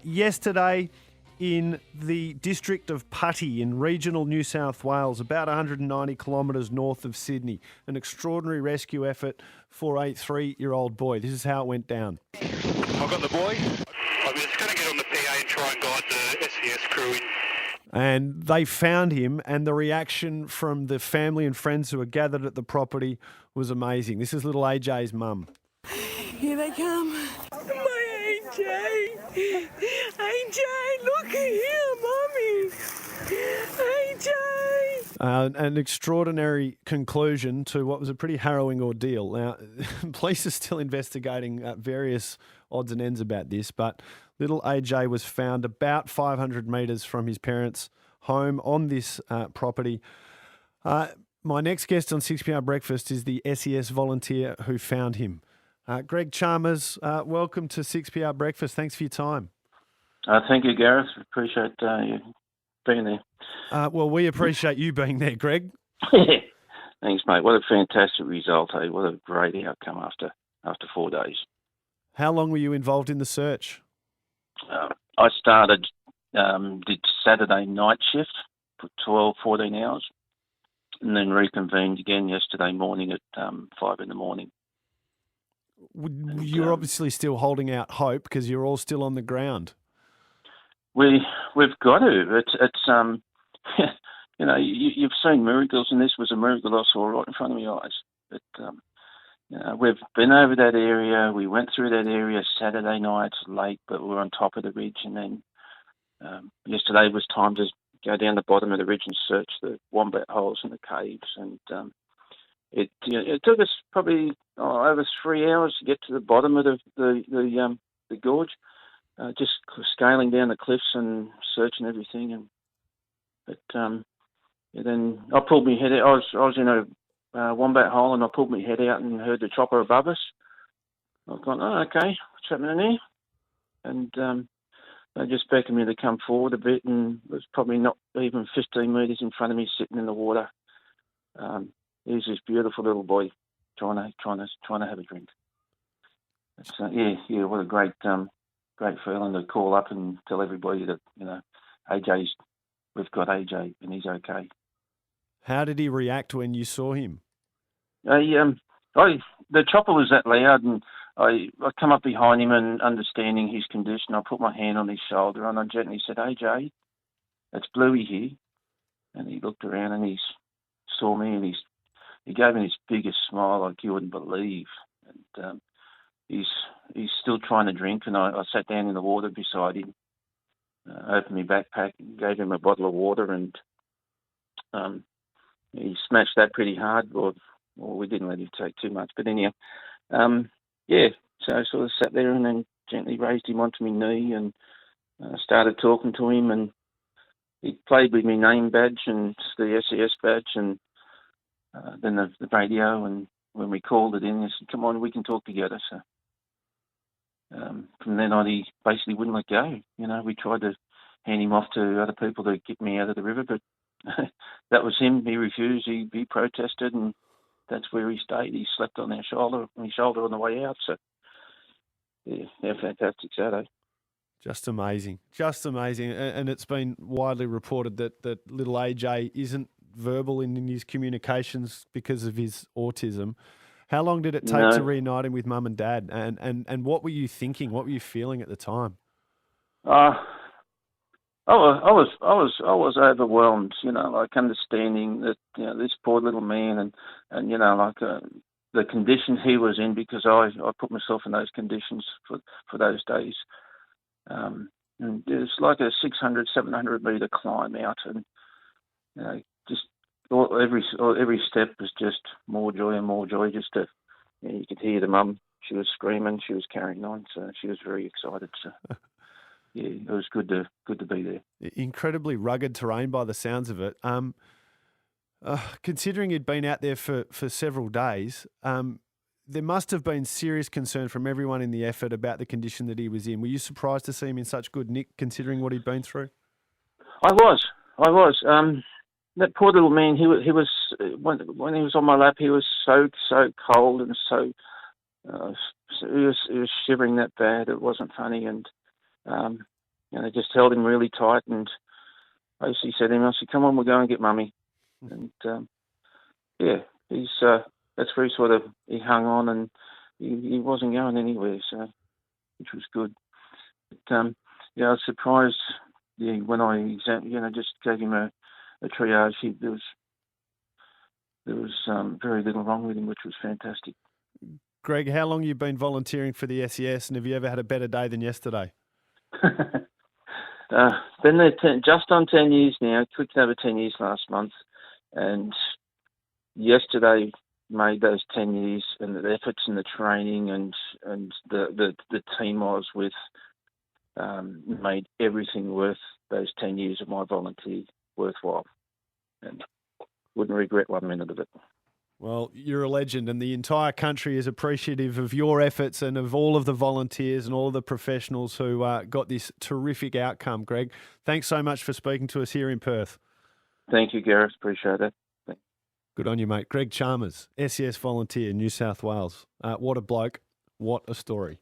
Yesterday, in the district of Putty in regional New South Wales, about 190 kilometres north of Sydney, an extraordinary rescue effort for a 3-year-old boy. This is how it went down. I've got the boy. I'm just going to get on the PA and try and guide the SES crew in. And they found him, and the reaction from the family and friends who were gathered at the property was amazing. This is little AJ's mum. Here they come. My AJ. AJ, look at here, Mummy. AJ. An extraordinary conclusion to what was a pretty harrowing ordeal. Now, police are still investigating various odds and ends about this, but little AJ was found about 500 metres from his parents' home on this property. My next guest on 6PR Breakfast is the SES volunteer who found him. Greg Chalmers, welcome to 6PR Breakfast. Thanks for your time. Thank you, Gareth. Appreciate you being there. Well, we appreciate you being there, Greg. Thanks, mate. What a fantastic result, eh? What a great outcome after 4 days. How long were you involved in the search? I started, did Saturday night shift for 12, 14 hours, and then reconvened again yesterday morning at 5 in the morning. You're obviously still holding out hope because you're all still on the ground. We've got to. It's you know, you've seen miracles, and this was a miracle I saw right in front of my eyes. But you know, we've been over that area. We went through that area Saturday night late, but we were on top of the ridge. And then yesterday was time to go down the bottom of the ridge and search the wombat holes and the caves. And it took us probably over 3 hours to get to the bottom of the gorge, just scaling down the cliffs and searching everything. But then I pulled my head out. I was in a wombat hole, and I pulled my head out and heard the chopper above us. I've gone, oh, okay, what's happening here? And they just beckoned me to come forward a bit, and it was probably not even 15 metres in front of me, sitting in the water. He's this beautiful little boy trying to have a drink. It's, yeah, what a great feeling to call up and tell everybody that, you know, we've got AJ and he's okay. How did he react when you saw him? The chopper was that loud, and I come up behind him, and understanding his condition, I put my hand on his shoulder and I gently said, AJ, it's Bluey here. And he looked around and he saw me, and he gave me his biggest smile like you wouldn't believe. And he's still trying to drink, and I sat down in the water beside him, opened my backpack, gave him a bottle of water, and he smashed that pretty hard. Well, we didn't let him take too much, but anyhow, so I sort of sat there and then gently raised him onto my knee and started talking to him, and he played with my name badge and the SES badge, and then the radio, and when we called it in, he said, come on, we can talk together. So from then on, he basically wouldn't let go. You know, we tried to hand him off to other people to get me out of the river, but that was him. He refused. He protested, and that's where he stayed. He slept on my shoulder on the way out. So, yeah, fantastic Saturday. Just amazing. And it's been widely reported that little AJ isn't verbal in his communications because of his autism. How long did it take to reunite him with mum and dad? And what were you thinking? What were you feeling at the time? I was overwhelmed, you know, like understanding that, you know, this poor little man, and you know, like the condition he was in, because I put myself in those conditions for those days. And it's like a 600, 700 metre climb out, and you know, just every step was just more joy and more joy. Just to, you know, you could hear the mum. She was screaming. She was carrying on, so she was very excited. So. Yeah, it was good to be there. Incredibly rugged terrain by the sounds of it. Considering you'd been out there for several days, there must have been serious concern from everyone in the effort about the condition that he was in. Were you surprised to see him in such good nick, considering what he'd been through? I was. That poor little man. He was when he was on my lap. He was so cold, and so he was shivering that bad. It wasn't funny, and they just held him really tight, and I basically said to him, I said, "Come on, we'll go and get Mummy." And he's that's where he hung on, and he wasn't going anywhere, so which was good. But, I was surprised. When I just gave him a triage, there was very little wrong with him, which was fantastic. Greg, how long have you been volunteering for the SES, and have you ever had a better day than yesterday? Been there just on 10 years now. Clicked over 10 years last month, and yesterday made those 10 years, and the efforts and the training and the team I was with made everything worth those 10 years of my volunteer worthwhile, and wouldn't regret 1 minute of it. Well, you're a legend, and the entire country is appreciative of your efforts and of all of the volunteers and all of the professionals who got this terrific outcome, Greg. Thanks so much for speaking to us here in Perth. Thank you, Gareth. Appreciate it. Good on you, mate. Greg Chalmers, SES volunteer, New South Wales. What a bloke. What a story.